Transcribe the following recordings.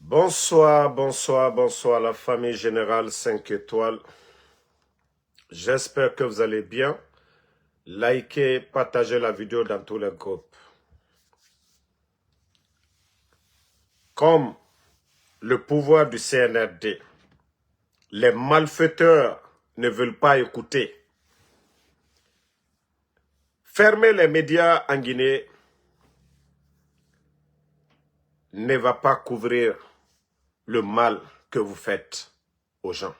Bonsoir, bonsoir, bonsoir la famille générale 5 étoiles. J'espère que vous allez bien. Likez, partagez la vidéo dans tous les groupes. Comme le pouvoir du CNRD, les malfaiteurs ne veulent pas écouter. Fermer les médias en Guinée ne va pas couvrir le mal que vous faites aux gens.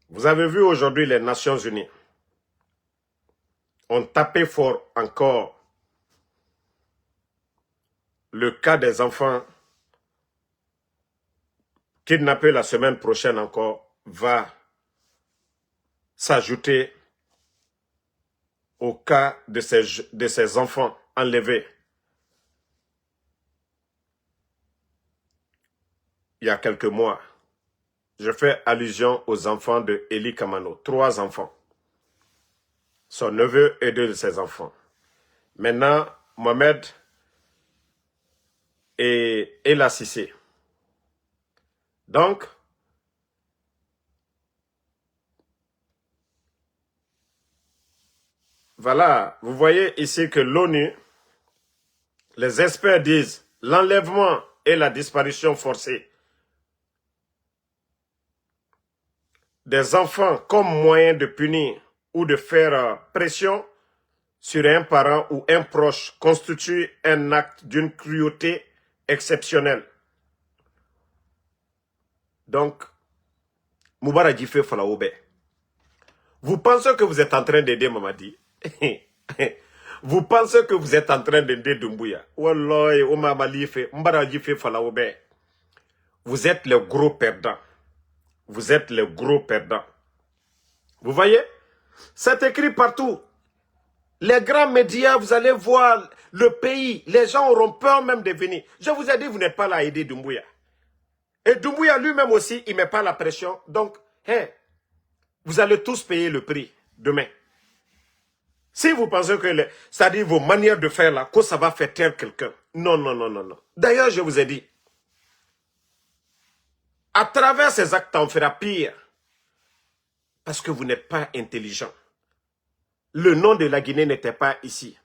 Vous avez vu aujourd'hui les Nations Unies ont tapé fort encore le cas des enfants kidnappés la semaine prochaine encore va s'ajouter au cas de ces enfants enlevés il y a quelques mois. Je fais allusion aux enfants de Eli Kamano, 3 enfants. Son neveu et 2 de ses enfants. Maintenant, Mohamed et Ella Sissé. Donc, voilà, vous voyez ici que l'ONU, les experts disent l'enlèvement et la disparition forcée des enfants comme moyen de punir ou de faire pression sur un parent ou un proche constitue un acte d'une cruauté exceptionnelle. Donc, Moubarak Djifé Falaoube, vous pensez que vous êtes en train d'aider Mamadi? Vous pensez que vous êtes en train d'aider Doumbouya? Wallahi, Moubarak Djifé Falaoube, vous êtes le gros perdant. Vous êtes le gros perdant. Vous voyez? C'est écrit partout. Les grands médias, vous allez voir le pays. Les gens auront peur même de venir. Je vous ai dit, vous n'êtes pas là à aider Doumbouya. Et Doumbouya lui-même aussi, il ne met pas la pression. Donc, vous allez tous payer le prix demain. Si vous pensez que, c'est-à-dire vos manières de faire là, que ça va faire taire quelqu'un. Non, non, non, non, non. D'ailleurs, je vous ai dit, à travers ces actes, on fera pire. Parce que vous n'êtes pas intelligent. Le nom de la Guinée n'était pas ici.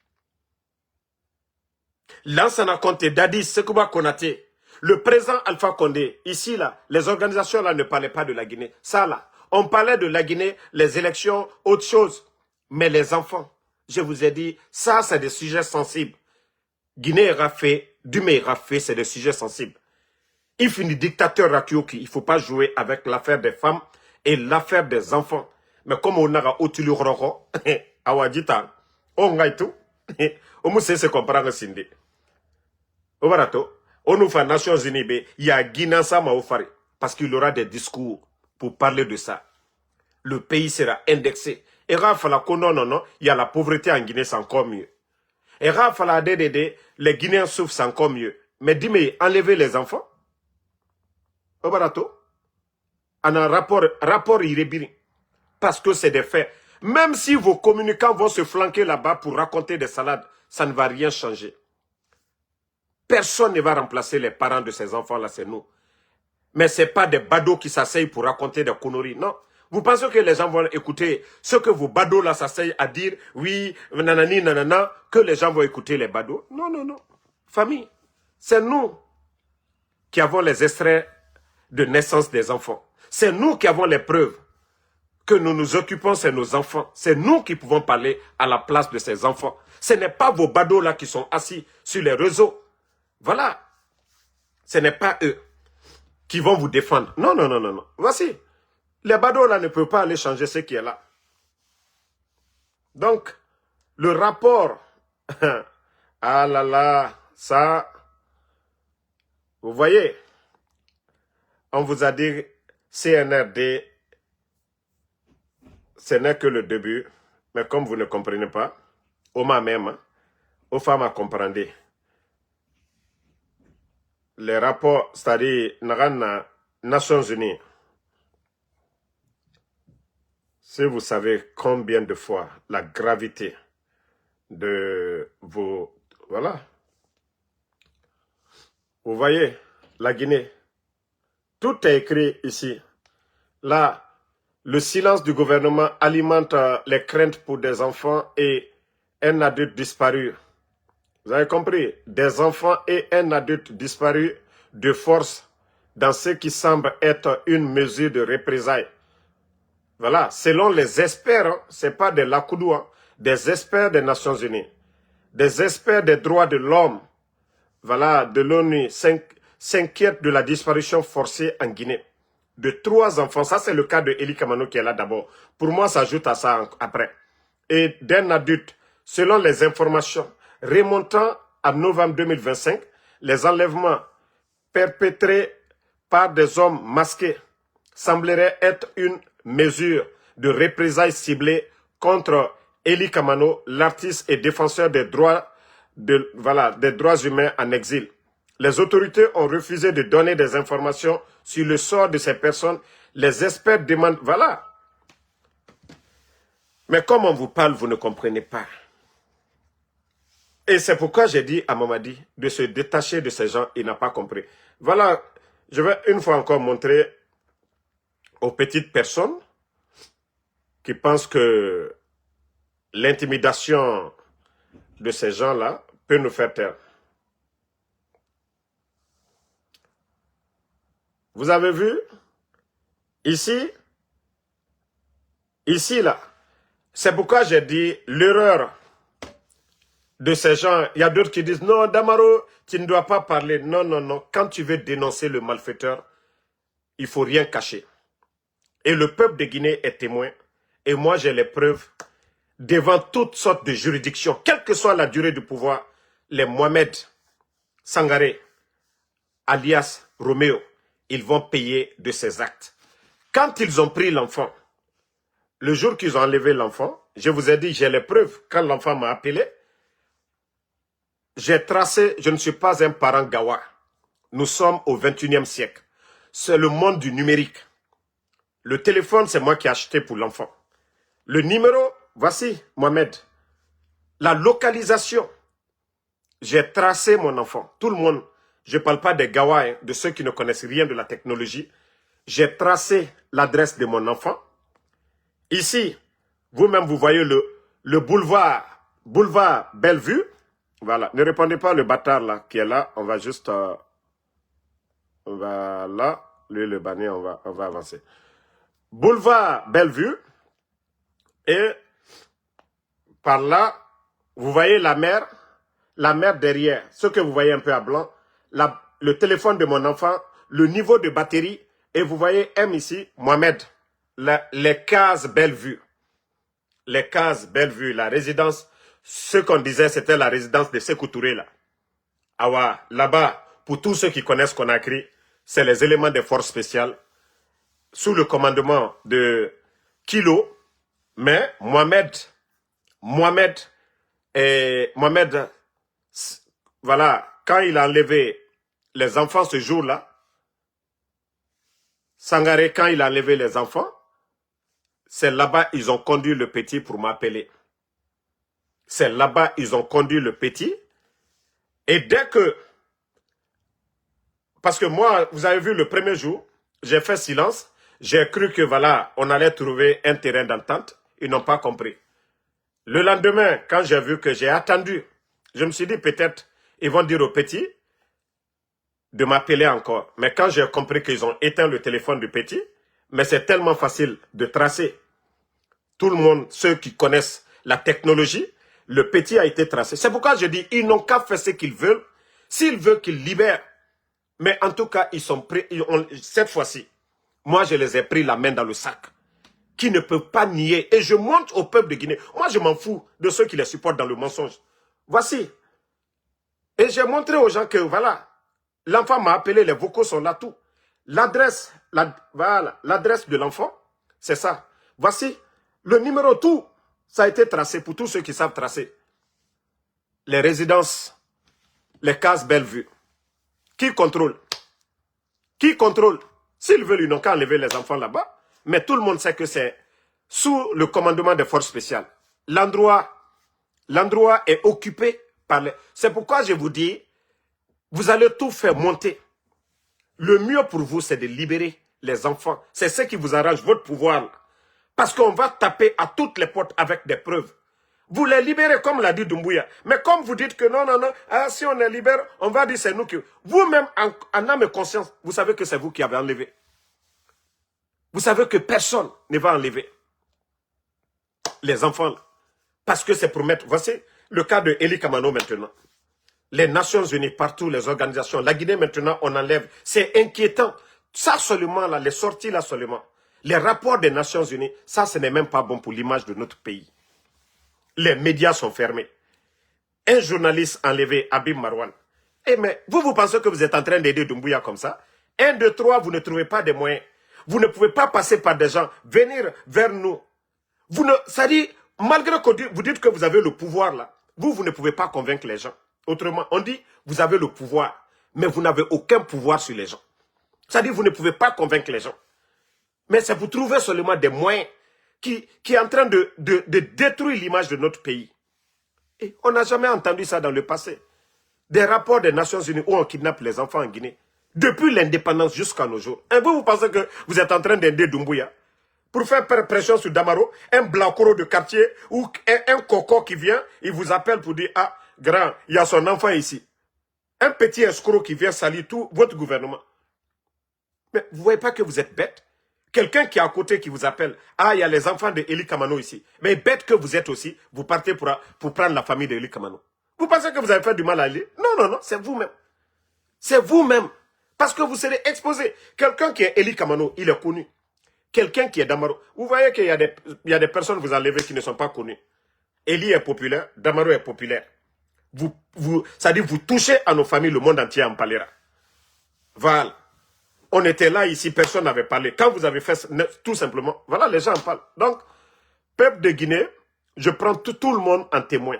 Lansana Conté, Dadis, Sekouba Konaté, le président Alpha Condé, ici là, les organisations là ne parlaient pas de la Guinée. Ça là, on parlait de la Guinée, les élections, autre chose. Mais les enfants, je vous ai dit, ça c'est des sujets sensibles. Guinée et Rafé, Dumé et Rafé, c'est des sujets sensibles. Il finit dictateur Rakioki, il ne faut pas jouer avec l'affaire des femmes et l'affaire des enfants. Mais comme on a Otulu Roro, Awadita, on a tout, on m'a se comprendre Sindi. Au barato, on nous fait Nations Unies, il y a Guinée Sama au Fari, parce qu'il aura des discours pour parler de ça. Le pays sera indexé. Et Rafala, non, il y a la pauvreté en Guinée, c'est encore mieux. Et Rafala, les Guinéens souffrent, c'est encore mieux. Mais dis-moi, enlevez les enfants. Au barato, en un rapport irrégulier. Parce que c'est des faits. Même si vos communicants vont se flanquer là-bas pour raconter des salades, ça ne va rien changer. Personne ne va remplacer les parents de ces enfants-là, c'est nous. Mais ce n'est pas des badauds qui s'asseyent pour raconter des conneries, non. Vous pensez que les gens vont écouter ce que vos badauds-là s'asseyent à dire, oui, nanani, nanana, que les gens vont écouter les badauds? Non, non, non. Famille, c'est nous qui avons les extraits de naissance des enfants. C'est nous qui avons les preuves que nous nous occupons, c'est nos enfants. C'est nous qui pouvons parler à la place de ces enfants. Ce n'est pas vos badauds-là qui sont assis sur les réseaux. Voilà. Ce n'est pas eux qui vont vous défendre. Non, non, non, non, non. Voici. Les badauds-là ne peuvent pas aller changer ce qui est là. Donc, le rapport, ah là là, ça, vous voyez, on vous a dit CNRD, ce n'est que le début, mais comme vous ne comprenez pas, au même, aux femmes à comprendre. Les rapports, c'est-à-dire, Nations Unies, si vous savez combien de fois la gravité de vos... Voilà. Vous voyez, la Guinée, tout est écrit ici. Là, le silence du gouvernement alimente les craintes pour des enfants et un adulte disparu. Vous avez compris? Des enfants et un adulte disparu de force dans ce qui semble être une mesure de représailles. Voilà, selon les experts, hein, ce n'est pas des Lakoudou, hein, des experts des Nations Unies, des experts des droits de l'homme, voilà, de l'ONU, s'inquiètent de la disparition forcée en Guinée de 3 enfants. Ça, c'est le cas de Eli Kamano qui est là d'abord. Pour moi, ça ajoute à ça après. Et d'un adulte, selon les informations remontant à novembre 2025, les enlèvements perpétrés par des hommes masqués sembleraient être une mesure de représailles ciblées contre Eli Kamano, l'artiste et défenseur des droits, des droits humains en exil. Les autorités ont refusé de donner des informations sur le sort de ces personnes. Les experts demandent, voilà. Mais comme on vous parle, vous ne comprenez pas. Et c'est pourquoi j'ai dit à Mamadi de se détacher de ces gens, il n'a pas compris. Voilà, je vais une fois encore montrer aux petites personnes qui pensent que l'intimidation de ces gens-là peut nous faire taire. Vous avez vu? Ici, là. C'est pourquoi j'ai dit l'erreur de ces gens. Il y a d'autres qui disent, non, Damaro, tu ne dois pas parler. Non, non, non. Quand tu veux dénoncer le malfaiteur, il ne faut rien cacher. Et le peuple de Guinée est témoin. Et moi, j'ai les preuves devant toutes sortes de juridictions, quelle que soit la durée du pouvoir. Les Mohamed Sangaré, alias Roméo, ils vont payer de ces actes. Quand ils ont pris l'enfant, le jour qu'ils ont enlevé l'enfant, je vous ai dit, j'ai les preuves. Quand l'enfant m'a appelé, j'ai tracé, je ne suis pas un parent gawa. Nous sommes au 21e siècle. C'est le monde du numérique. Le téléphone, c'est moi qui ai acheté pour l'enfant. Le numéro, voici, Mohamed. La localisation, j'ai tracé mon enfant. Tout le monde, je ne parle pas des gawa, hein, de ceux qui ne connaissent rien de la technologie. J'ai tracé l'adresse de mon enfant. Ici, vous-même, vous voyez le boulevard Bellevue. Voilà, ne répondez pas le bâtard là qui est là. On va juste... voilà, lui le bannier, on va avancer. Boulevard Bellevue. Et par là, vous voyez la mer derrière. Ce que vous voyez un peu à blanc. Le téléphone de mon enfant, le niveau de batterie. Et vous voyez M ici, Mohamed. Les cases Bellevue. Les cases Bellevue, la résidence. Ce qu'on disait, c'était la résidence de Sékou Touré là. Ah, là-bas, pour tous ceux qui connaissent Conakry, c'est les éléments des forces spéciales sous le commandement de Kilo. Mais Mohamed, voilà, quand il a enlevé les enfants ce jour-là, Sangaré, quand il a enlevé les enfants, c'est là-bas ils ont conduit le petit pour m'appeler. C'est là-bas ils ont conduit le petit. Et dès que... Parce que moi, vous avez vu le premier jour, j'ai fait silence. J'ai cru que voilà, on allait trouver un terrain d'entente. Ils n'ont pas compris. Le lendemain, quand j'ai vu que j'ai attendu, je me suis dit peut-être ils vont dire au petit de m'appeler encore. Mais quand j'ai compris qu'ils ont éteint le téléphone du petit, mais c'est tellement facile de tracer. Tout le monde, ceux qui connaissent la technologie, le petit a été tracé. C'est pourquoi je dis, ils n'ont qu'à faire ce qu'ils veulent. S'ils veulent qu'ils libèrent. Mais en tout cas, ils sont prêts. Cette fois-ci, moi, je les ai pris la main dans le sac. Qui ne peuvent pas nier. Et je montre au peuple de Guinée. Moi, je m'en fous de ceux qui les supportent dans le mensonge. Voici. Et j'ai montré aux gens que, voilà, l'enfant m'a appelé, les vocaux sont là, tout. L'adresse, voilà, l'adresse de l'enfant, c'est ça. Voici, le numéro, tout, ça a été tracé pour tous ceux qui savent tracer. Les résidences, les cases Bellevue. Qui contrôle? Qui contrôle? S'ils veulent, ils n'ont qu'à enlever les enfants là-bas. Mais tout le monde sait que c'est sous le commandement des forces spéciales. L'endroit est occupé par les... C'est pourquoi je vous dis, Vous allez tout faire monter. Le mieux pour vous, c'est de libérer les enfants. C'est ce qui vous arrange, votre pouvoir. Parce qu'on va taper à toutes les portes avec des preuves. Vous les libérez comme l'a dit Doumbouya. Mais comme vous dites que non, non, non, si on les libère, on va dire c'est nous qui... Vous-même, en âme et conscience, vous savez que c'est vous qui avez enlevé. Vous savez que personne ne va enlever les enfants. Là. Parce que c'est pour mettre... Voici le cas de Eli Kamano maintenant. Les Nations Unies, partout, les organisations. La Guinée maintenant, on enlève. C'est inquiétant. Ça seulement, là, les sorties là seulement. Les rapports des Nations Unies, ça, ce n'est même pas bon pour l'image de notre pays. Les médias sont fermés. Un journaliste enlevé, Habib Marwan. Eh mais, vous pensez que vous êtes en train d'aider Doumbouya comme ça? 1, 2, 3, vous ne trouvez pas de moyens. Vous ne pouvez pas passer par des gens, venir vers nous. Vous ne, ça dit, malgré que vous dites que vous avez le pouvoir là, vous ne pouvez pas convaincre les gens. Autrement, on dit, vous avez le pouvoir, mais vous n'avez aucun pouvoir sur les gens. Ça dit, vous ne pouvez pas convaincre les gens. Mais c'est pour trouver seulement des moyens qui est en train de détruire l'image de notre pays. Et on n'a jamais entendu ça dans le passé. Des rapports des Nations Unies où on kidnappe les enfants en Guinée. Depuis l'indépendance jusqu'à nos jours. Et vous pensez que vous êtes en train d'aider Doumbouya pour faire pression sur Damaro, un blancoro de quartier ou un coco qui vient, il vous appelle pour dire, ah, grand, il y a son enfant ici. Un petit escroc qui vient salir tout votre gouvernement. Mais vous ne voyez pas que vous êtes bête? Quelqu'un qui est à côté qui vous appelle, ah, il y a les enfants de Eli Kamano ici. Mais bête que vous êtes aussi, vous partez pour prendre la famille de Eli Kamano. Vous pensez que vous avez fait du mal à Eli? Non, non, non, c'est vous-même. C'est vous-même. Parce que vous serez exposé. Quelqu'un qui est Eli Kamano, il est connu. Quelqu'un qui est Damaro. Vous voyez qu'il y a des personnes que vous enlevez qui ne sont pas connues. Eli est populaire, Damaro est populaire. C'est-à-dire vous touchez à nos familles, le monde entier en parlera. Voilà. On était là ici, personne n'avait parlé. Quand vous avez fait tout simplement, voilà, les gens en parlent. Donc, peuple de Guinée, je prends tout le monde en témoin.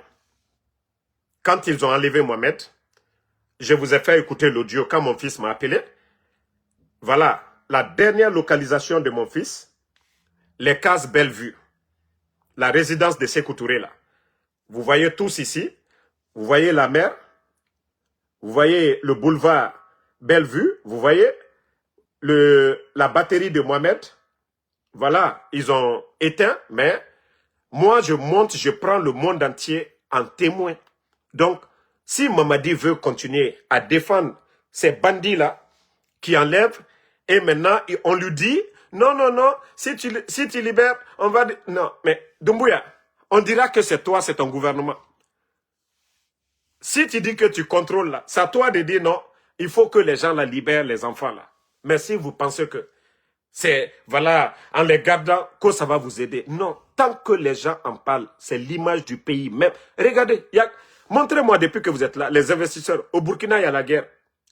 Quand ils ont enlevé Mohamed, je vous ai fait écouter l'audio quand mon fils m'a appelé. Voilà, la dernière localisation de mon fils, les cases Bellevue, la résidence de Sékou Touré là. Vous voyez tous ici, vous voyez la mer, vous voyez le boulevard Bellevue, vous voyez la batterie de Mohamed. Voilà, ils ont éteint, mais moi je monte, je prends le monde entier en témoin. Donc, si Mamadi veut continuer à défendre ces bandits-là qui enlèvent, et maintenant on lui dit, non, non, non, si tu libères, on va... Non, mais Doumbouya, on dira que c'est toi, c'est ton gouvernement. Si tu dis que tu contrôles là, c'est à toi de dire non, il faut que les gens la libèrent, les enfants là. Mais si vous pensez que c'est, voilà, en les gardant, que ça va vous aider. Non, tant que les gens en parlent, c'est l'image du pays même. Regardez, montrez-moi depuis que vous êtes là, les investisseurs. Au Burkina, il y a la guerre.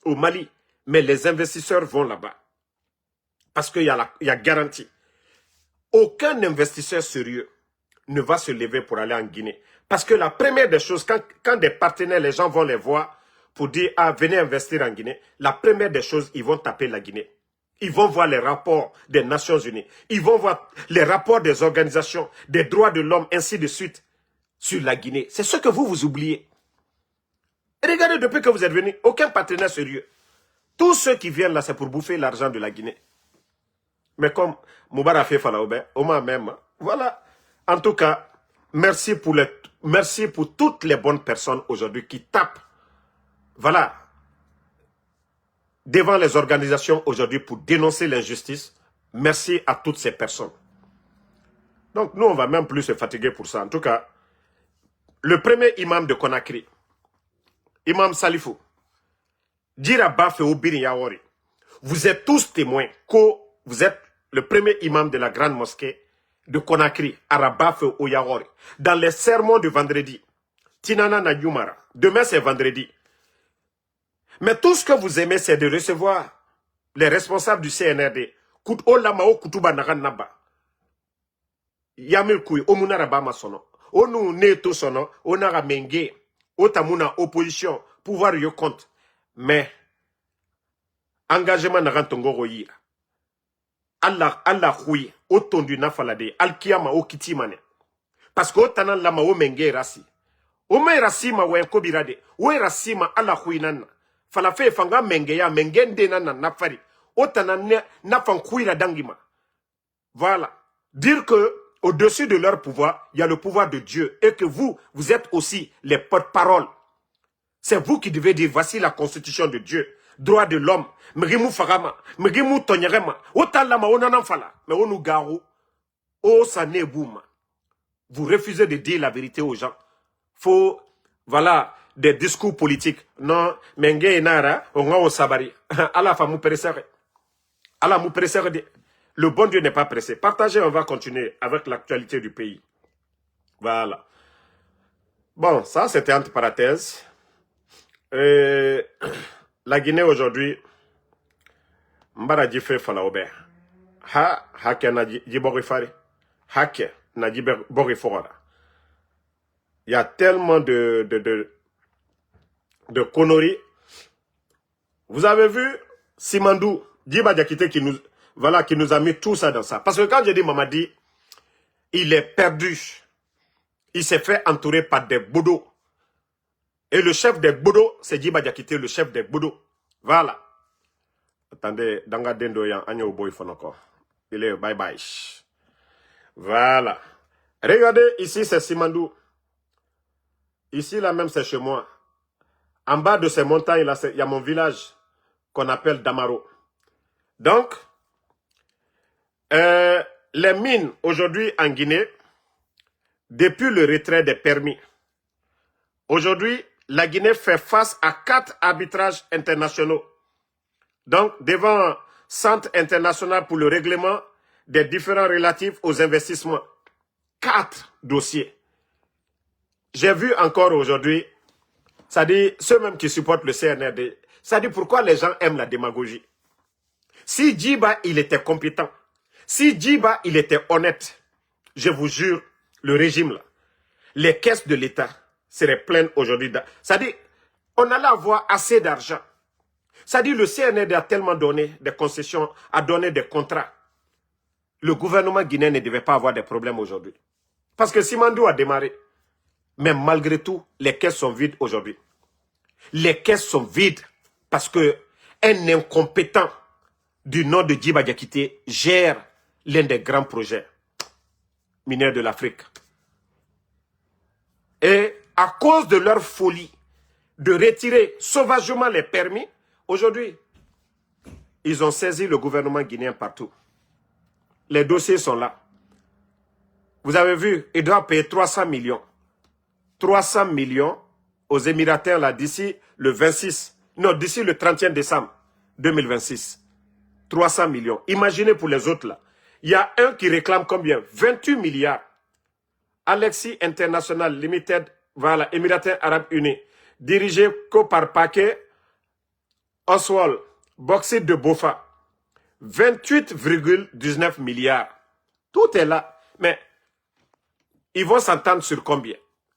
Au Mali. Mais les investisseurs vont là-bas. Parce qu'il y a garantie. Aucun investisseur sérieux ne va se lever pour aller en Guinée. Parce que la première des choses, quand des partenaires, les gens vont les voir pour dire, ah, venez investir en Guinée, la première des choses, ils vont taper la Guinée. Ils vont voir les rapports des Nations Unies. Ils vont voir les rapports des organisations, des droits de l'homme, ainsi de suite, sur la Guinée. C'est ce que vous oubliez. Regardez, depuis que vous êtes venus, aucun partenaire sérieux. Tous ceux qui viennent là, c'est pour bouffer l'argent de la Guinée. Mais comme Moubarak fait Falaoube, Oma même, voilà. En tout cas, merci pour toutes les bonnes personnes aujourd'hui qui tapent, voilà, devant les organisations aujourd'hui pour dénoncer l'injustice. Merci à toutes ces personnes. Donc nous, on ne va même plus se fatiguer pour ça. En tout cas, le premier imam de Conakry, Imam Salifou, Dira Bafé Obiri Yawori, vous êtes tous témoins que vous êtes le premier imam de la grande mosquée de Conakry, Arabafé Oyawori, dans les sermons de vendredi. Tinana na Yumara. Demain, c'est vendredi. Mais tout ce que vous aimez, c'est de recevoir les responsables du CNRD. Olamao Kutuba Nagan Naba. Yamil Koui, Omunara Bama Sono. Onu Neto Sono, Onara Menge, Otamuna opposition, pouvoir yo compte. Mais, engagement Nagan Tongoro Yira. Allah Hui, Otondu Nafalade, Alkiyama Okitimane. Parce que Otanan Lama Omenge Rasi. Ome Rasima Wenkobirade, Oe Rasima Allah Hui Nana. Falafe fanga mengeya mengende na nafari. Otana nafan kuira dangima. Voilà. Dire que au-dessus de leur pouvoir, il y a le pouvoir de Dieu et que vous êtes aussi les porte-parole. C'est vous qui devez dire, voici la constitution de Dieu, droit de l'homme, mrimu fagama, mrimu tonyerema, otalama onananfala, mais onu garo, o sane bouma. Vous refusez de dire la vérité aux gens. Faut, voilà, des discours politiques. Non, menge enara, on a sabari. Allah fa mou presser. Allah mou presser. Le bon Dieu n'est pas pressé. Partagez, on va continuer avec l'actualité du pays. Voilà. Bon, ça c'était entre parenthèses. La Guinée aujourd'hui, Mbara Djifé Falaobe. Hake na Djiborifari. Hake na Djiborifora. Il y a tellement de conneries. Vous avez vu Simandou, Djiba Diakité qui nous a mis tout ça dans ça. Parce que quand j'ai dit Mamadi, il est perdu. Il s'est fait entourer par des boudots. Et le chef des boudots, c'est Djiba Diakité, le chef des boudots. Voilà. Attendez, Danga Dendo Yan, Agno Boy Fonoko. Il est bye bye. Voilà. Regardez, ici c'est Simandou. Ici là même c'est chez moi. En bas de ces montagnes là, il y a mon village qu'on appelle Damaro. Donc, les mines aujourd'hui en Guinée, depuis le retrait des permis, aujourd'hui, la Guinée fait face à 4 arbitrages internationaux. Donc, devant Centre international pour le règlement des différends relatifs aux investissements. 4 dossiers. J'ai vu encore aujourd'hui, ça dit, ceux-mêmes qui supportent le CNRD, ça dit pourquoi les gens aiment la démagogie. Si Djiba, il était compétent, si Djiba, il était honnête, je vous jure, le régime là, les caisses de l'État seraient pleines aujourd'hui. Ça dit, on allait avoir assez d'argent. Ça dit, le CNRD a tellement donné des concessions, a donné des contrats. Le gouvernement guinéen ne devait pas avoir de problèmes aujourd'hui. Parce que Simandou a démarré. Mais malgré tout, les caisses sont vides aujourd'hui. Les caisses sont vides parce que un incompétent du nom de Djiba Diakité gère l'un des grands projets miniers de l'Afrique. Et à cause de leur folie de retirer sauvagement les permis, aujourd'hui, ils ont saisi le gouvernement guinéen partout. Les dossiers sont là. Vous avez vu, ils doivent payer 300 millions. 300 millions aux Émirataires là d'ici le 26, non, d'ici le 31 décembre 2026. 300 millions. Imaginez pour les autres là. Il y a un qui réclame combien? 28 milliards. Alexis International Limited, voilà, Émirataires Arabes Unis, dirigé par Paquet Oswald, Bauxite de Bofa. 28,19 milliards. Tout est là. Mais ils vont s'entendre sur combien?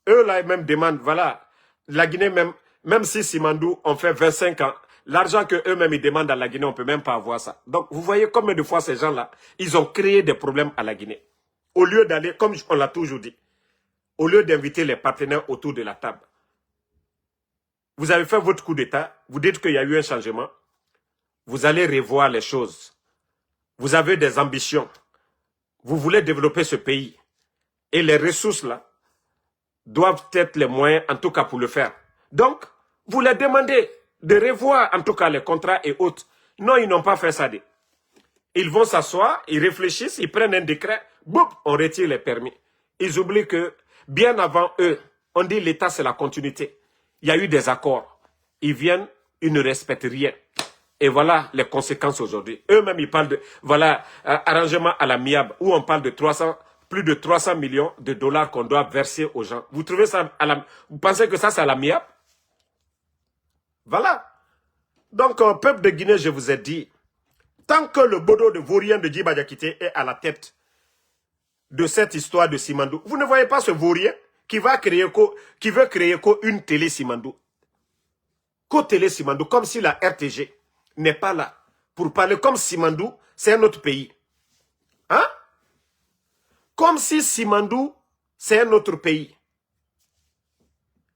Eux là, ils même demandent, voilà, la Guinée même si Simandou ont fait 25 ans, l'argent que eux-mêmes ils demandent à la Guinée, on ne peut même pas avoir ça. Donc vous voyez combien de fois ces gens-là, ils ont créé des problèmes à la Guinée. Au lieu d'aller, comme on l'a toujours dit, au lieu d'inviter les partenaires autour de la table. Vous avez fait votre coup d'État, vous dites qu'il y a eu un changement, vous allez revoir les choses. Vous avez des ambitions. Vous voulez développer ce pays. Et les ressources là doivent être les moyens, en tout cas pour le faire. Donc, vous les demandez de revoir en tout cas les contrats et autres. Non, ils n'ont pas fait ça. Ils vont s'asseoir, ils réfléchissent, ils prennent un décret, boum, on retire les permis. Ils oublient que, bien avant eux, on dit l'État c'est la continuité. Il y a eu des accords. Ils viennent, ils ne respectent rien. Et voilà les conséquences aujourd'hui. Eux-mêmes, ils parlent de, voilà, arrangement à l'amiable, où on parle de plus de 300 millions de dollars qu'on doit verser aux gens. Vous trouvez ça vous pensez que ça, c'est à l'amiable? Voilà. Donc, peuple de Guinée, je vous ai dit, tant que le bodo de vaurien de Djiba Diakité est à la tête de cette histoire de Simandou, vous ne voyez pas ce vaurien qui veut créer une télé Simandou. Télé Simandou, comme si la RTG n'est pas là pour parler comme Simandou, c'est un autre pays. Hein? Comme si Simandou, c'est un autre pays.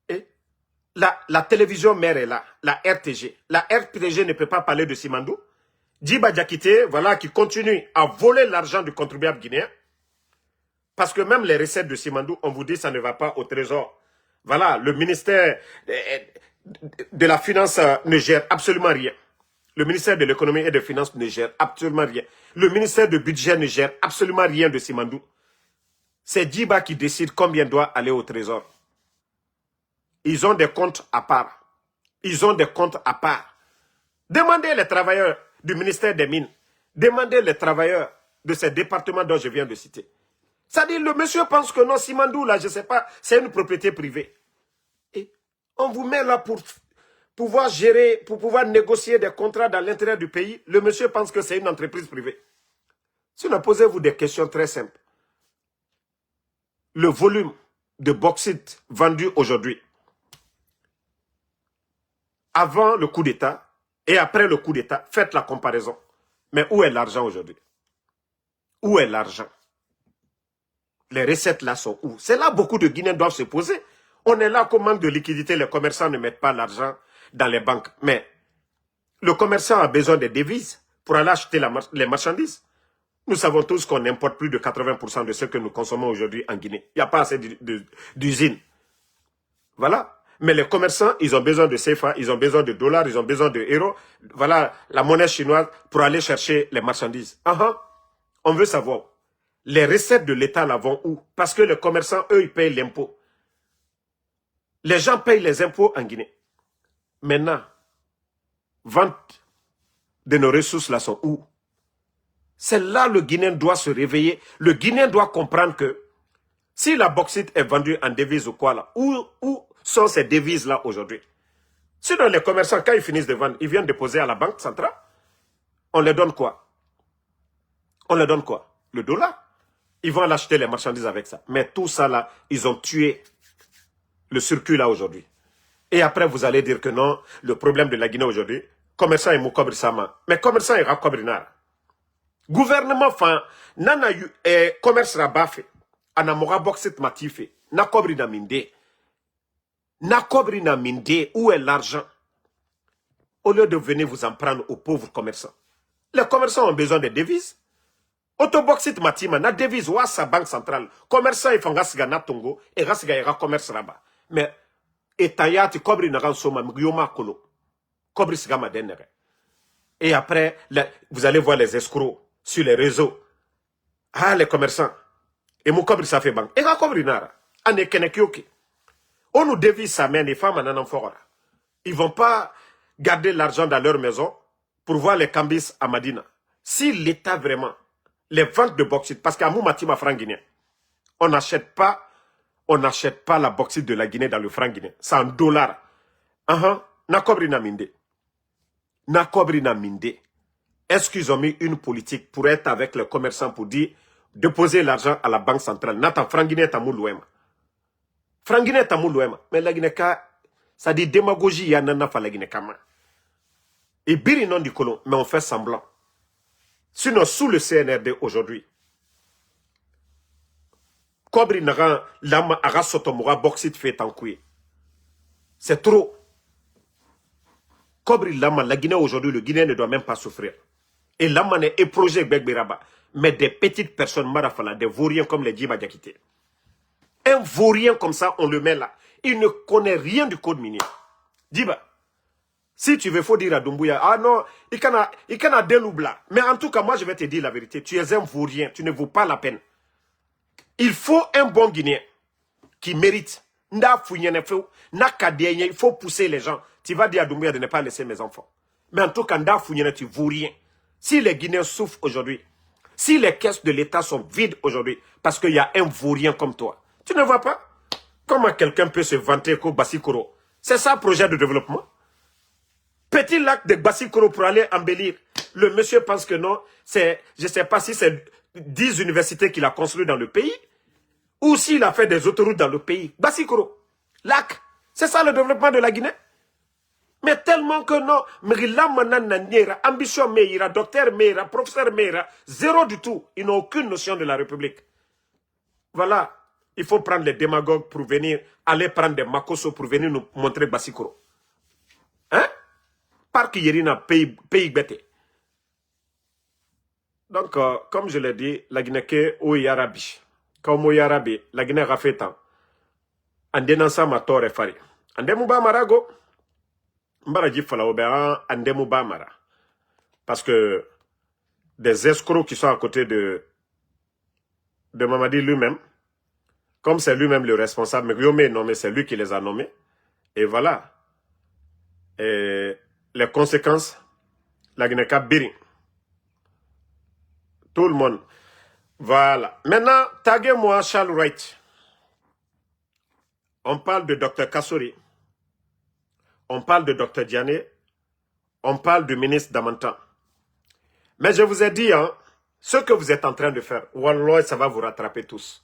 Et La télévision mère est là, la RTG. La RTG ne peut pas parler de Simandou. Djiba Diakité, voilà, qui continue à voler l'argent du contribuable guinéen. Parce que même les recettes de Simandou, on vous dit ça ne va pas au trésor. Voilà, le ministère de la Finance ne gère absolument rien. Le ministère de l'économie et des finances ne gère absolument rien. Le ministère du budget ne gère absolument rien de Simandou. C'est Djiba qui décide combien doit aller au trésor. Ils ont des comptes à part. Ils ont des comptes à part. Demandez les travailleurs du ministère des Mines. Demandez les travailleurs de ces départements dont je viens de citer. C'est-à-dire, le monsieur pense que non, Simandou, là, je ne sais pas, c'est une propriété privée. Et on vous met là pour pouvoir gérer, pour pouvoir négocier des contrats dans l'intérêt du pays. Le monsieur pense que c'est une entreprise privée. Sinon, posez-vous des questions très simples. Le volume de bauxite vendu aujourd'hui, avant le coup d'État et après le coup d'État, faites la comparaison. Mais où est l'argent aujourd'hui? Où est l'argent? Les recettes là sont où? C'est là beaucoup de Guinéens doivent se poser. On est là qu'au manque de liquidité, les commerçants ne mettent pas l'argent dans les banques. Mais le commerçant a besoin de devises pour aller acheter les marchandises. Nous savons tous qu'on importe plus de 80% de ce que nous consommons aujourd'hui en Guinée. Il n'y a pas assez d'usines. Voilà. Mais les commerçants, ils ont besoin de CFA, ils ont besoin de dollars, ils ont besoin de euros. Voilà la monnaie chinoise pour aller chercher les marchandises. On veut savoir. Les recettes de l'État là vont où? Parce que les commerçants, eux, ils payent l'impôt. Les gens payent les impôts en Guinée. Maintenant, vente de nos ressources là sont où? C'est là le Guinéen doit se réveiller. Le Guinéen doit comprendre que si la bauxite est vendue en devise ou quoi là, où sont ces devises là aujourd'hui? Sinon les commerçants, quand ils finissent de vendre, ils viennent déposer à la banque centrale. On leur donne quoi? On leur donne quoi? Le dollar. Ils vont aller acheter les marchandises avec ça. Mais tout ça là, ils ont tué le circuit là aujourd'hui. Et après vous allez dire que non, le problème de la Guinée aujourd'hui, commerçant est Moukobri Sama. Mais commerçant est Rakobri Nara. Gouvernement fan, nana commerce rabafe, anamora bauxite matife, na kobri na minde. Na kobri na minde, où est l'argent? Au lieu de venir vous en prendre aux pauvres commerçants. Les commerçants ont besoin de devises. Autobauxite matima, na devise, ou sa banque centrale. Commerçants, ils font gasiga na tongo, et gasiga ira commerce rabat. Mais, etayati kobri na gansoma, mgiyoma kolo. Kobri sigama denere. Et après, vous allez voir les escrocs sur les réseaux. Ah, les commerçants. Et mon cobri ça fait banque. Et la cobri nara. Ane kenekyoki. On nous dévise sa main, les femmes en fora. Ils vont pas garder l'argent dans leur maison pour voir les cambis à Madina. Si l'État vraiment, les ventes de bauxite, parce qu'à Moumatima franc guinéen, on n'achète pas la bauxite de la Guinée dans le franc guinéen. C'est en dollars. Na cobri na minde. Na kobri na minde. Est-ce qu'ils ont mis une politique pour être avec les commerçants pour dire déposer l'argent à la banque centrale? Nata frangine ta moulouema. Frangine ta moulouema. Mais la Guinée, ça dit démagogie ya nana fa la Guinée kama. Et biri non du colon, mais on fait semblant. Sinon, sous le CNRD aujourd'hui, kobri naga lama aga sotomura bauxite fait en couille. C'est trop. Kobri Lama, la Guinée aujourd'hui, le Guinéen ne doit même pas souffrir. Et Lama est projet Begbiraba. Mais des petites personnes, marafala, des vauriens comme les Djiba Diakité. Un vaurien comme ça, on le met là. Il ne connaît rien du code minier. Djiba, si tu veux, faut dire à Doumbouya, ah non, il y a des loubla. Mais en tout cas, moi, je vais te dire la vérité. Tu es un vaurien, tu ne vaux pas la peine. Il faut un bon Guinéen qui mérite. Il faut pousser les gens. Tu vas dire à Doumbouya de ne pas laisser mes enfants. Mais en tout cas, tu ne vaux rien. Si les Guinéens souffrent aujourd'hui, si les caisses de l'État sont vides aujourd'hui, parce qu'il y a un vaurien comme toi, tu ne vois pas comment quelqu'un peut se vanter qu'au Bassikoro. C'est ça, projet de développement. Petit lac de Bassikoro pour aller embellir. Le monsieur pense que non, je ne sais pas si c'est 10 universités qu'il a construites dans le pays, ou s'il a fait des autoroutes dans le pays. Bassikoro, lac, c'est ça le développement de la Guinée. Mais tellement que non, ambition meira, docteur meira, professeur meira, zéro du tout. Ils n'ont aucune notion de la République. Voilà. il faut prendre les démagogues pour venir, aller prendre des makoso pour venir nous montrer Bassikoro. Hein? Parc Yerina, pays bête. Donc, comme je l'ai dit, la Guinée est au Yarabi. Comme au Yarabi, la Guinée a fait tant. Andena sa ma tore fari. Andemu ba marago. Mbara ji fala obéra, andemu ba mara. Parce que des escrocs qui sont à côté de Mamadi lui-même, comme c'est lui-même le responsable, mais Guillaume est nommé, c'est lui qui les a nommés. Et voilà. Et les conséquences, la Guinée a biri. Tout le monde. Voilà. Maintenant, taguez-moi Charles Wright. On parle de Dr Kassori. On parle de Dr Diané. On parle du ministre Damantan. Mais je vous ai dit, hein, ce que vous êtes en train de faire, Wallah, ça va vous rattraper tous.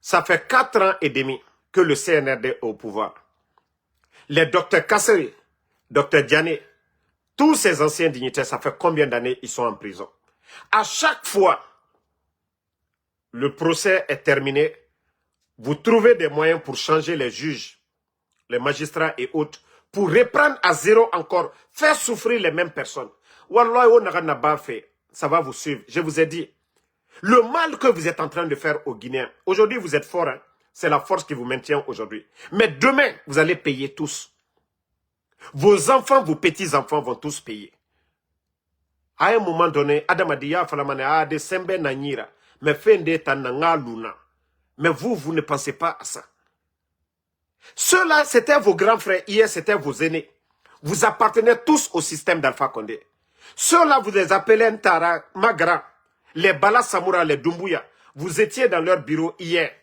Ça fait 4 ans et demi que le CNRD est au pouvoir. Les Dr Kassori, Dr Diané, tous ces anciens dignitaires, ça fait combien d'années ils sont en prison? À chaque fois, le procès est terminé, vous trouvez des moyens pour changer les juges, les magistrats et autres, pour reprendre à zéro encore, faire souffrir les mêmes personnes. Wallah, ça va vous suivre. Je vous ai dit, le mal que vous êtes en train de faire aux Guinéens, aujourd'hui vous êtes forts, hein? C'est la force qui vous maintient aujourd'hui. Mais demain, vous allez payer tous. Vos enfants, vos petits-enfants vont tous payer. À un moment donné, Adam a dit, de sembe nanyira, mais fende tananga luna. Mais vous ne pensez pas à ça. Ceux-là, c'était vos grands frères. Hier, c'était vos aînés. Vous appartenez tous au système d'Alpha Condé. Ceux-là, vous les appelez Ntara, Magra, les Bala Samoura, les Doumbouya. Vous étiez dans leur bureau hier.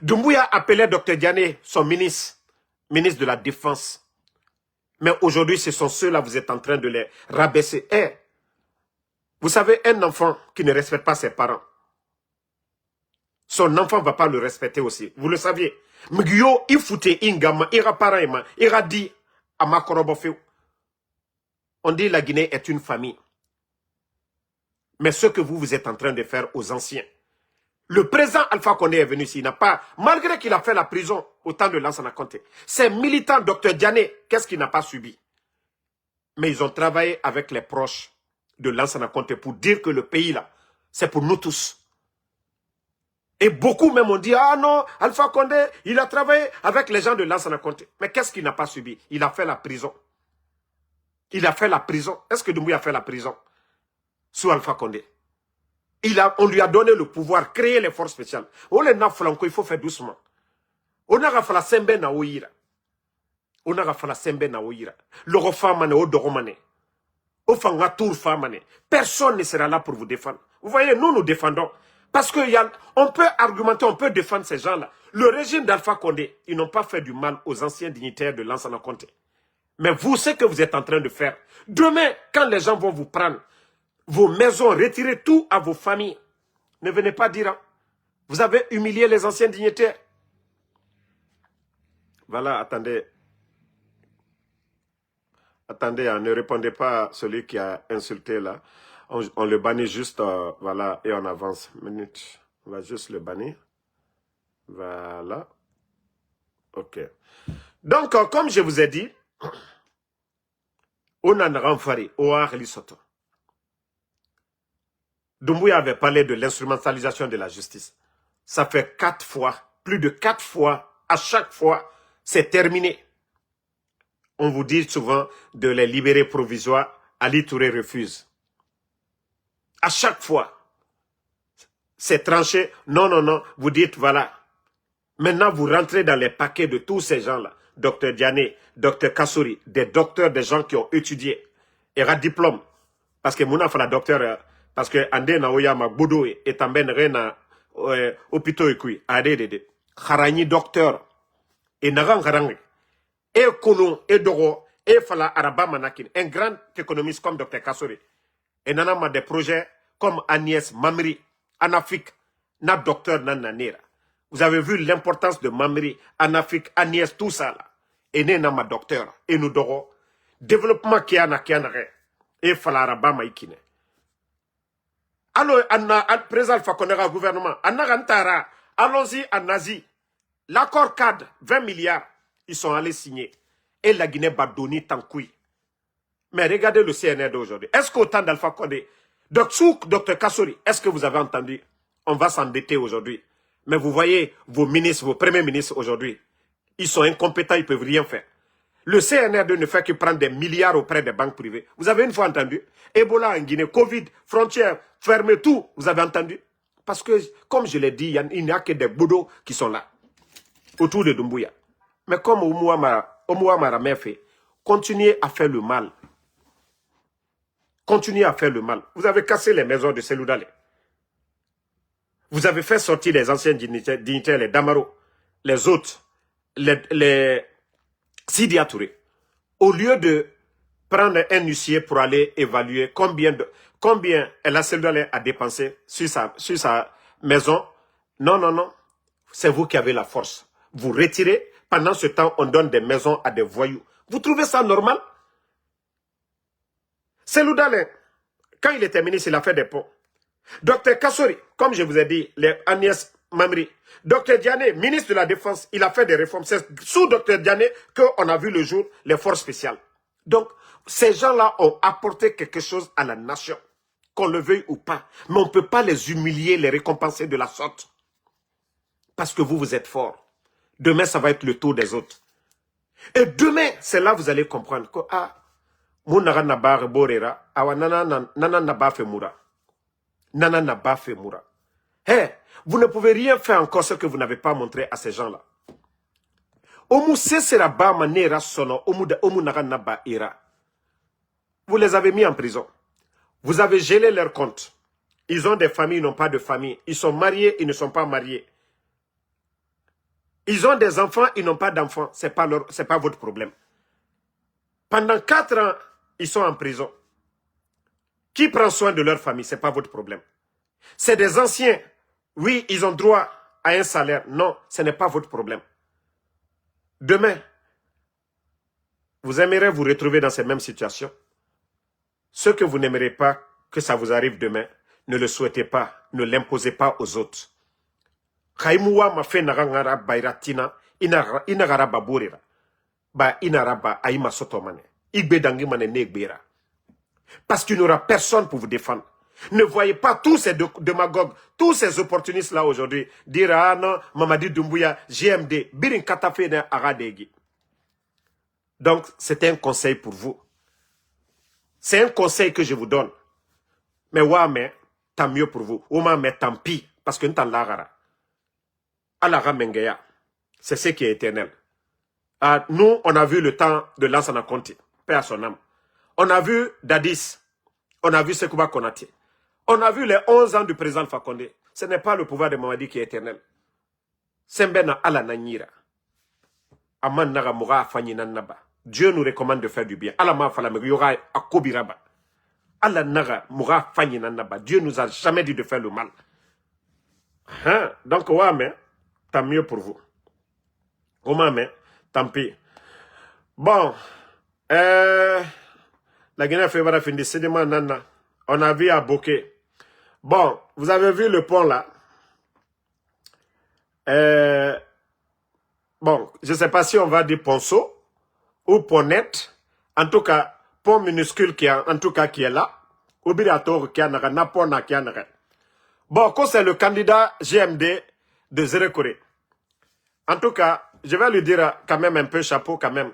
Doumbouya appelait Dr Diané, son ministre de la Défense. Mais aujourd'hui, ce sont ceux-là, vous êtes en train de les rabaisser. Vous savez, un enfant qui ne respecte pas ses parents, son enfant ne va pas le respecter aussi. Vous le saviez. Mgyo, il foutait ingama, il parent, il a dit à Makorobofeu. On dit la Guinée est une famille. Mais ce que vous êtes en train de faire aux anciens. Le président Alpha Condé est venu ici, il n'a pas, malgré qu'il a fait la prison au temps de Lansana Conté. Ces militants, Dr Diané, qu'est-ce qu'il n'a pas subi? Mais ils ont travaillé avec les proches de Lansana Conté pour dire que le pays là, c'est pour nous tous. Et beaucoup même ont dit, ah non, Alpha Condé, il a travaillé avec les gens de Lansana Conté. Mais qu'est-ce qu'il n'a pas subi? Il a fait la prison. Il a fait la prison. Est-ce que Doumbouya a fait la prison sous Alpha Condé? On lui a donné le pouvoir, créer les forces spéciales. On les n'a flanco, il faut faire doucement. On a fait la sembe na ouira. On a fait la sembe na ouira. Le refamane, au doromane. Au fangatour famane. Personne ne sera là pour vous défendre. Vous voyez, nous nous défendons. Parce qu'on peut argumenter, on peut défendre ces gens-là. Le régime d'Alpha Condé, ils n'ont pas fait du mal aux anciens dignitaires de Lansana Conté. Mais vous, ce que vous êtes en train de faire, demain, quand les gens vont vous prendre, vos maisons, retirez tout à vos familles. Ne venez pas dire, hein, vous avez humilié les anciens dignitaires. Voilà, attendez. Attendez, hein, ne répondez pas à celui qui a insulté là. On le bannit juste, voilà, et on avance. Minute. On va juste le bannir. Voilà. Ok. Donc, comme je vous ai dit, on en a renfaré au Soto. Doumbouya avait parlé de l'instrumentalisation de la justice. Ça fait 4 fois, plus de 4 fois, à chaque fois, c'est terminé. On vous dit souvent de les libérer provisoires, Ali Touré refuse. À chaque fois, c'est tranché. Non, non, non, vous dites voilà. Maintenant, vous rentrez dans les paquets de tous ces gens-là. Dr Diané, Dr Kassori, des docteurs, des gens qui ont étudié. Et un diplôme. Parce que Mouna fait la docteur... Parce que ande na oya ma bodo et tamben rena hôpitaux ekui adede kharani docteur et naran garangi et kolon et doro et fala araba manakin un grand économiste comme Dr Kassori et nana ma des projets comme Agnès Mamri en Afrique na docteur nananera. Vous avez vu l'importance de Mamri en Afrique, Agnès, tout ça là. Et nana ma docteur et nous doro développement qui a na et fala araba maikine. Alors, président Alpha Condé au gouvernement, allons-y en Asie. L'accord cadre, 20 milliards, ils sont allés signer. Et la Guinée va donner tant couille. Mais regardez le CNR d'aujourd'hui. Est-ce qu'au temps d'Alpha Condé, Dr Kassori, est-ce que vous avez entendu? On va s'endetter aujourd'hui. Mais vous voyez, vos ministres, vos premiers ministres aujourd'hui, ils sont incompétents, ils ne peuvent rien faire. Le CNR2 ne fait que prendre des milliards auprès des banques privées. Vous avez une fois entendu? Ebola en Guinée, Covid, frontières, fermez tout. Vous avez entendu? Parce que, comme je l'ai dit, il n'y a que des boudots qui sont là, autour de Doumbouya. Mais comme Oumuamara m'a fait, continuez à faire le mal. Continuez à faire le mal. Vous avez cassé les maisons de Seloudale. Vous avez fait sortir les anciens dignitaires, les Damaro, les autres, les Sidia Touré. Au lieu de prendre un huissier pour aller évaluer combien la Seloudale a dépensé sur sa maison, non. C'est vous qui avez la force. Vous retirez. Pendant ce temps, on donne des maisons à des voyous. Vous trouvez ça normal? Seloudale, quand il était ministre, il a fait des ponts. Dr Kassori, comme je vous ai dit, Agnès Mamri. Dr Diané, ministre de la Défense, il a fait des réformes. C'est sous Dr Diané qu'on a vu le jour les forces spéciales. Donc, ces gens-là ont apporté quelque chose à la nation, qu'on le veuille ou pas. Mais on ne peut pas les humilier, les récompenser de la sorte. Parce que vous êtes forts. Demain, ça va être le tour des autres. Et demain, c'est là que vous allez comprendre que, Mounara Naba Reborera, Awa Nana Naba Femura. Nana Naba Femura. Hey, vous ne pouvez rien faire encore ce que vous n'avez pas montré à ces gens-là. Omu Seseraba Manera Sono, Omu Nara Naba Ira. Vous les avez mis en prison. Vous avez gelé leurs comptes. Ils ont des familles, ils n'ont pas de famille. Ils sont mariés, ils ne sont pas mariés. Ils ont des enfants, ils n'ont pas d'enfants. Ce n'est pas votre problème. Pendant 4 ans, ils sont en prison. Qui prend soin de leur famille? Ce n'est pas votre problème. C'est des anciens. Oui, ils ont droit à un salaire. Non, ce n'est pas votre problème. Demain, vous aimeriez vous retrouver dans ces mêmes situations. Ce que vous n'aimerez pas que ça vous arrive demain, ne le souhaitez pas, ne l'imposez pas aux autres. Khaimouwa ma fait narangara bayratina, inagara babourira. Ba inaraba aïma sotomane. Igbe dangimane negbera. Parce qu'il n'y aura personne pour vous défendre. Ne voyez pas tous ces démagogues, tous ces opportunistes-là aujourd'hui, dire ah non, Mamadi Doumbouya, GMD, Birin Katafe na Aradegi. Donc, c'est un conseil pour vous. C'est un conseil que je vous donne. Mais ouais, mais tant mieux pour vous. Ou mais tant pis, parce que nous t'en l'agara. Alara Mengeya, c'est ce qui est éternel. Nous, on a vu le temps de Lansana Conti, paix à son âme. On a vu Dadis, on a vu Sekouba Konaté. On a vu les 11 ans du président Alpha Condé. Ce n'est pas le pouvoir de Mamadi qui est éternel. Sembena ala nanyira. Aman naga moura afanyi nanaba. Dieu nous recommande de faire du bien. Allah ma falame yora akobiraba. Allah naga moura afanyi nanaba. Dieu nous a jamais dit de faire le mal. Donc, ouais, mais tant mieux pour vous. Ouais, mais tant pis. Bon, la Guinée fait voilà fin de sédiment nana. On a vu à Bokeh. Bon, vous avez vu le pont là. Bon, je ne sais pas si on va dire ponceau ou pont net. En tout cas, pont minuscule qui est là. Ou bien qui a na pont qui a na. Bon, quand c'est le candidat GMD de Zérekoré. En tout cas, je vais lui dire quand même un peu chapeau quand même.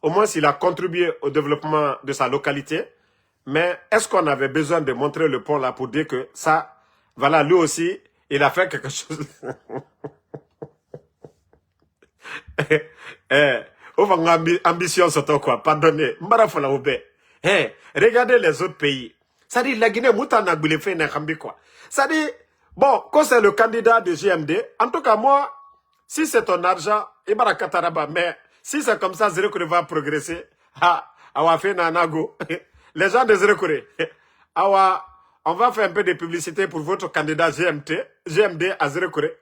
Au moins s'il a contribué au développement de sa localité. Mais est-ce qu'on avait besoin de montrer le pont là pour dire que ça, voilà, lui aussi, il a fait quelque chose. Ambition surtout quoi, pardonnez. Regardez les autres pays. Ça dit, la Guinée, moutana fait quoi. Ça dit, bon, quand c'est le candidat de GMD, en tout cas moi, si c'est ton argent, mais si c'est comme ça, Zérekoré va progresser. Les gens de Zérekoré, on va faire un peu de publicité pour votre candidat GMD à Zérekoré.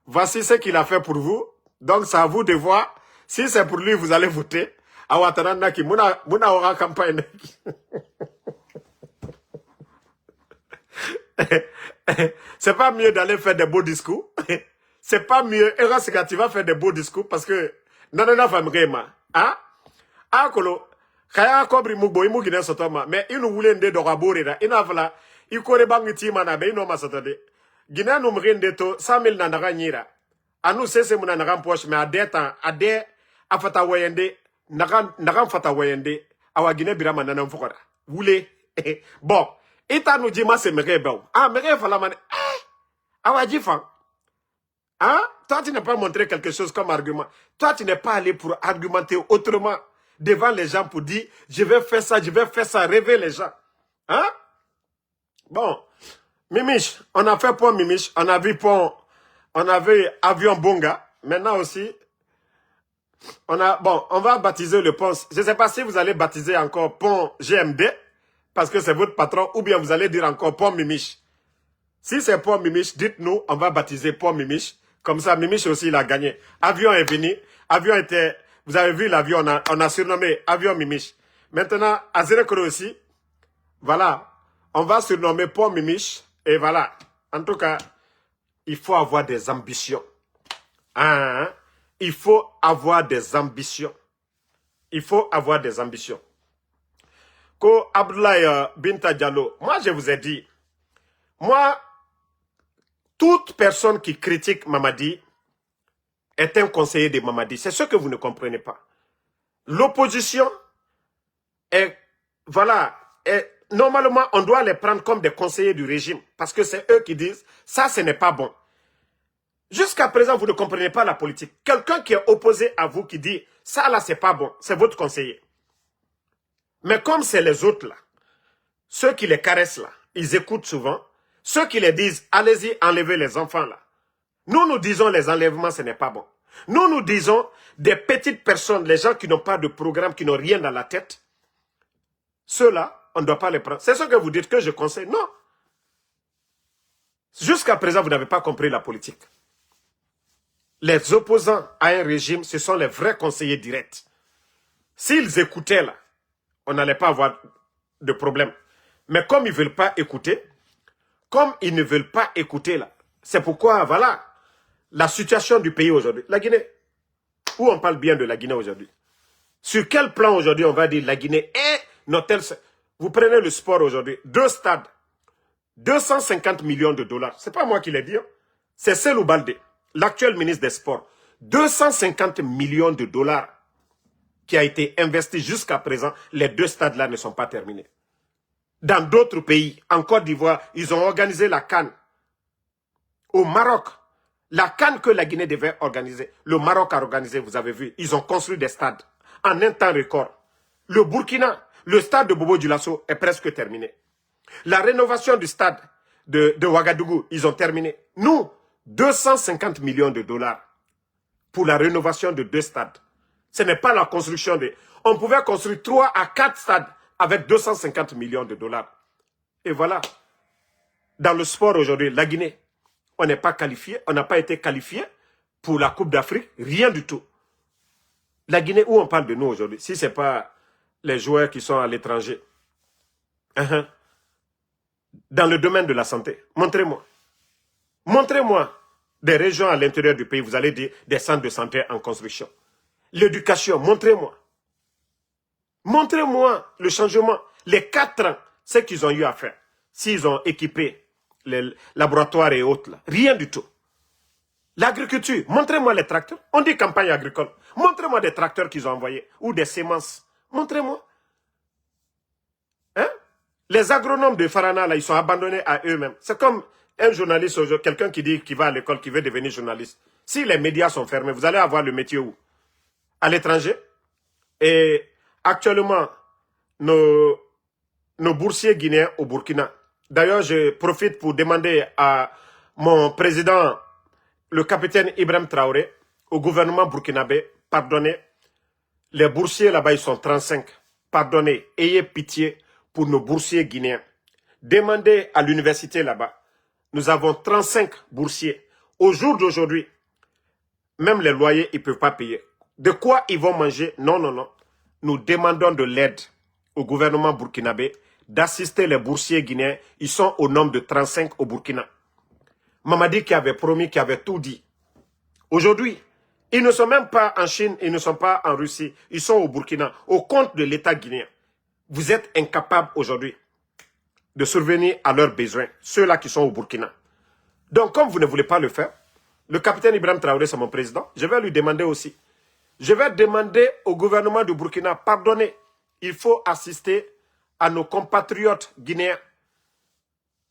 Voici ce qu'il a fait pour vous. Donc, c'est à vous de voir. Si c'est pour lui, vous allez voter. Awatananaki, muna aura campagne. c'est pas mieux d'aller faire des beaux discours. C'est pas mieux. Et là, tu vas faire des beaux discours parce que non, hein? Ah, kolo. Kaya kobri mugbo imu gine sotoma. Mais inu wule nde dorabore da. Ina vala. Ikore bangi tima na be ino masotode. Gine nu mrinde to 100,000 na naga nyira. Anu sese muna naga mpoche. Mais ade afata wayende. Naga mfata wayende. Awa gine birama nana mfokora. Wule. Bon. Ita nu jima se mere bao. Ah, mere fala mane. Awa jifan. Hein? Toi, tu n'as pas montré quelque chose comme argument. Toi, tu n'es pas allé pour argumenter autrement devant les gens pour dire je vais faire ça, rêver les gens. Hein? Bon, Mimiche, on a fait pont Mimiche, on a vu pont, on avait avion Bonga. Maintenant aussi, on va baptiser le pont. Je ne sais pas si vous allez baptiser encore pont GMD, parce que c'est votre patron, ou bien vous allez dire encore pont Mimiche. Si c'est pont Mimiche, dites-nous, on va baptiser pont Mimiche. Comme ça, Mimiche aussi, il a gagné. Avion est venu. Avion était... Vous avez vu l'avion, on a surnommé avion Mimiche. Maintenant, à Zérekro aussi, voilà, on va surnommer pont Mimiche. Et voilà. En tout cas, il faut avoir des ambitions. Hein? Il faut avoir des ambitions. Il faut avoir des ambitions. Ko Abdoulaye Binta Diallo, moi, je vous ai dit, moi, toute personne qui critique Mamadi est un conseiller de Mamadi. C'est ce que vous ne comprenez pas. L'opposition est, voilà, normalement, on doit les prendre comme des conseillers du régime parce que c'est eux qui disent, ça, ce n'est pas bon. Jusqu'à présent, vous ne comprenez pas la politique. Quelqu'un qui est opposé à vous qui dit, ça, là, c'est pas bon, c'est votre conseiller. Mais comme c'est les autres, là, ceux qui les caressent, là, ils écoutent souvent. Ceux qui les disent, allez-y, enlevez les enfants là. Nous disons les enlèvements, ce n'est pas bon. Nous disons des petites personnes, les gens qui n'ont pas de programme, qui n'ont rien dans la tête. Ceux-là, on ne doit pas les prendre. C'est ce que vous dites que je conseille. Non. Jusqu'à présent, vous n'avez pas compris la politique. Les opposants à un régime, ce sont les vrais conseillers directs. S'ils écoutaient là, on n'allait pas avoir de problème. Mais comme ils ne veulent pas écouter, comme ils ne veulent pas écouter là, c'est pourquoi, voilà, la situation du pays aujourd'hui. La Guinée, où on parle bien de la Guinée aujourd'hui. Sur quel plan aujourd'hui on va dire la Guinée est notre... Vous prenez le sport aujourd'hui, 2 stades, 250 millions de dollars. C'est pas moi qui l'ai dit, hein. C'est Selou Baldé, l'actuel ministre des Sports. 250 millions de dollars qui a été investi jusqu'à présent. Les 2 stades-là ne sont pas terminés. Dans d'autres pays, en Côte d'Ivoire, ils ont organisé la CAN. Au Maroc, la CAN que la Guinée devait organiser, le Maroc a organisé, vous avez vu, ils ont construit des stades en un temps record. Le Burkina, le stade de Bobo Dioulasso est presque terminé. La rénovation du stade de Ouagadougou, ils ont terminé. Nous, 250 millions de dollars pour la rénovation de 2 stades. Ce n'est pas la construction de... On pouvait construire 3 à 4 stades avec 250 millions de dollars. Et voilà. Dans le sport aujourd'hui, la Guinée, on n'est pas qualifié, on n'a pas été qualifié pour la Coupe d'Afrique, rien du tout. La Guinée, où on parle de nous aujourd'hui, si ce n'est pas les joueurs qui sont à l'étranger. Dans le domaine de la santé, montrez-moi. Montrez-moi des régions à l'intérieur du pays, vous allez dire des centres de santé en construction. L'éducation, montrez-moi. Montrez-moi le changement. Les 4 ans, ce qu'ils ont eu à faire. S'ils ont équipé les laboratoires et autres, là. Rien du tout. L'agriculture, montrez-moi les tracteurs. On dit campagne agricole. Montrez-moi des tracteurs qu'ils ont envoyés. Ou des semences. Montrez-moi. Hein? Les agronomes de Farana, là, ils sont abandonnés à eux-mêmes. C'est comme un journaliste, quelqu'un qui dit qu'il va à l'école, qui veut devenir journaliste. Si les médias sont fermés, vous allez avoir le métier où? À l'étranger. Et actuellement, nos boursiers guinéens au Burkina. D'ailleurs, je profite pour demander à mon président, le capitaine Ibrahim Traoré, au gouvernement burkinabé, pardonnez, les boursiers là-bas, ils sont 35. Pardonnez, ayez pitié pour nos boursiers guinéens. Demandez à l'université là-bas. Nous avons 35 boursiers. Au jour d'aujourd'hui, même les loyers, ils ne peuvent pas payer. De quoi ils vont manger? Non, non, non. Nous demandons de l'aide au gouvernement burkinabé d'assister les boursiers guinéens. Ils sont au nombre de 35 au Burkina. Mamadi qui avait promis, qui avait tout dit. Aujourd'hui, ils ne sont même pas en Chine, ils ne sont pas en Russie. Ils sont au Burkina, au compte de l'État guinéen. Vous êtes incapables aujourd'hui de survenir à leurs besoins, ceux-là qui sont au Burkina. Donc, comme vous ne voulez pas le faire, le capitaine Ibrahim Traoré, c'est mon président, je vais lui demander aussi. Je vais demander au gouvernement du Burkina, pardonnez, il faut assister à nos compatriotes guinéens.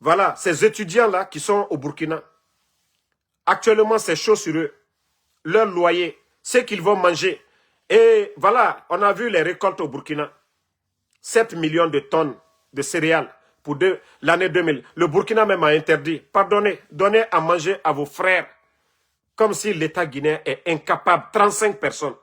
Voilà, ces étudiants-là qui sont au Burkina. Actuellement, c'est chaud sur eux. Leur loyer, ce qu'ils vont manger. Et voilà, on a vu les récoltes au Burkina. 7 millions de tonnes de céréales pour l'année 2000. Le Burkina même a interdit. Pardonnez, donnez à manger à vos frères. Comme si l'État guinéen est incapable. 35 personnes.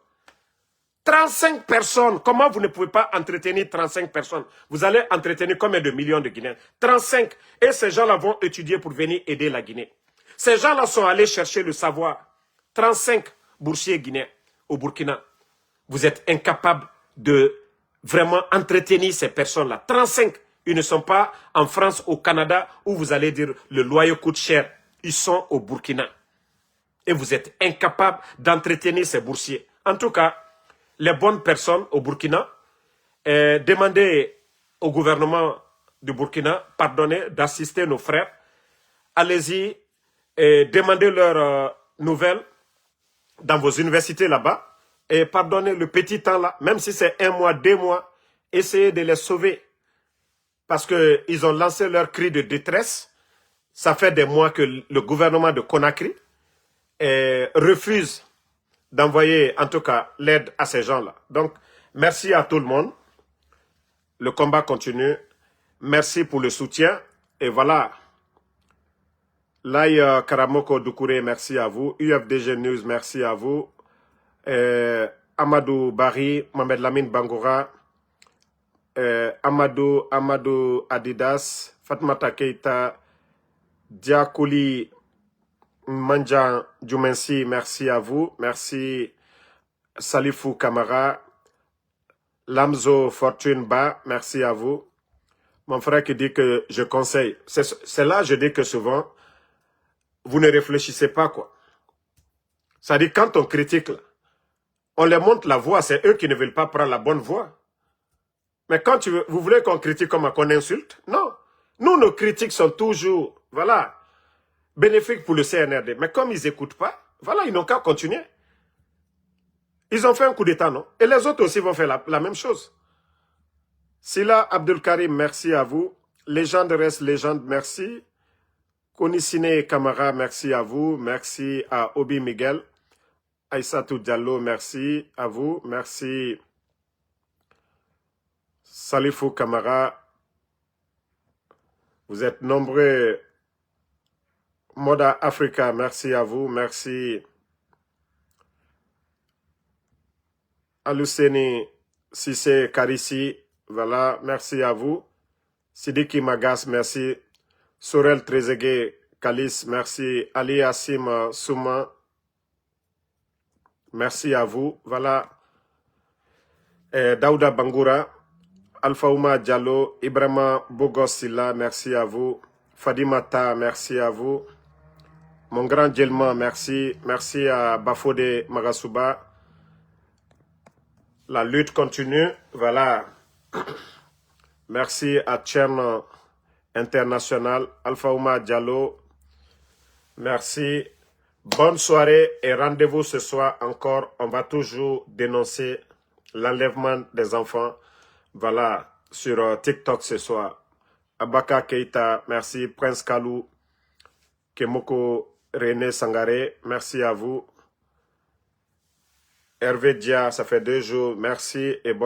35 personnes. Comment vous ne pouvez pas entretenir 35 personnes? Vous allez entretenir combien de millions de Guinéens? 35. Et ces gens-là vont étudier pour venir aider la Guinée. Ces gens-là sont allés chercher le savoir. 35 boursiers guinéens au Burkina. Vous êtes incapables de vraiment entretenir ces personnes-là. 35. Ils ne sont pas en France, au Canada, où vous allez dire le loyer coûte cher. Ils sont au Burkina. Et vous êtes incapables d'entretenir ces boursiers. En tout cas, les bonnes personnes au Burkina, demandez au gouvernement du Burkina, pardonnez, d'assister nos frères. Allez-y, demandez leurs nouvelles dans vos universités là-bas. Et pardonnez le petit temps là, même si c'est 1 mois, 2 mois, essayez de les sauver. Parce qu'ils ont lancé leur cri de détresse. Ça fait des mois que le gouvernement de Conakry refuse d'envoyer en tout cas l'aide à ces gens-là. Donc, merci à tout le monde. Le combat continue. Merci pour le soutien. Et voilà. Laï Karamoko Doukouré, merci à vous. UFDG News, merci à vous. Amadou Bari, Mohamed Lamine Bangoura, Amadou Adidas, Fatmata Keita, Diakouli Manjan Djoumensi, merci à vous. Merci Salifou Kamara, Lamzo Fortune Ba, merci à vous. Mon frère qui dit que je conseille. C'est là je dis que souvent, vous ne réfléchissez pas quoi. Ça dit quand on critique, là, on leur montre la voie, c'est eux qui ne veulent pas prendre la bonne voie. Mais quand vous voulez qu'on critique comme qu'on insulte, non. Nous, nos critiques sont toujours, voilà, bénéfiques pour le CNRD. Mais comme ils n'écoutent pas, voilà, ils n'ont qu'à continuer. Ils ont fait un coup d'État, non? Et les autres aussi vont faire la même chose. Sila Abdul Karim, merci à vous. Légende reste légende, merci. Konissine Kamara, merci à vous. Merci à Obi Miguel. Aïssatou Diallo, merci à vous. Merci Salifou Kamara. Vous êtes nombreux. Moda Africa, merci à vous. Merci Aluseni Sissé Karissi. Voilà, merci à vous. Sidiki Magas, merci. Sorel Trezeguet Kalis, merci. Ali Assim Souma, merci à vous. Voilà. Daouda Bangoura, Alpha Ouma Diallo, Ibrahima Bogosila, merci à vous. Fadimata, merci à vous. Mon grand Djelma, merci. Merci à Bafode Magasuba. La lutte continue. Voilà. Merci à Tchern International, Alpha Ouma Diallo. Merci. Bonne soirée et rendez-vous ce soir encore. On va toujours dénoncer l'enlèvement des enfants. Voilà, sur TikTok ce soir. Abaka Keita, merci. Prince Kalou, Kemoko René Sangaré, merci à vous. Hervé Dia, ça fait 2 jours. Merci et bonne